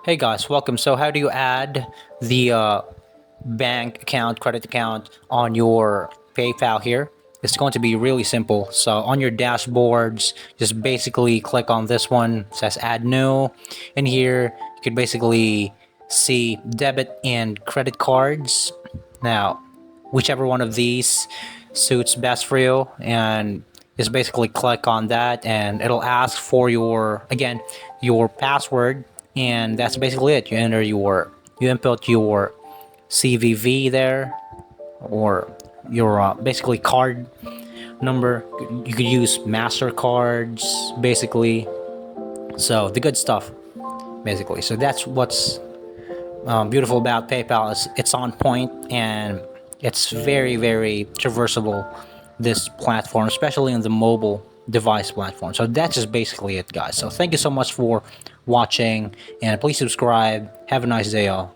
Hey guys, welcome. So how do you add the bank account, credit account on your PayPal here? It's going to be really simple. So on your dashboards, just basically click on this one. It says add new. In here, you can basically see debit and credit cards. Now, whichever one of these suits best for you, and just basically click on that and it'll ask for your password, and that's basically it. You input your CVV there, or your basically card number. You could use Mastercards basically, so the good stuff basically. So that's what's beautiful about PayPal. Is it's on point and it's very traversable, this platform, especially in the mobile device platform. So that's just basically it, guys. So thank you so much for watching, and please subscribe. Have a nice day, all.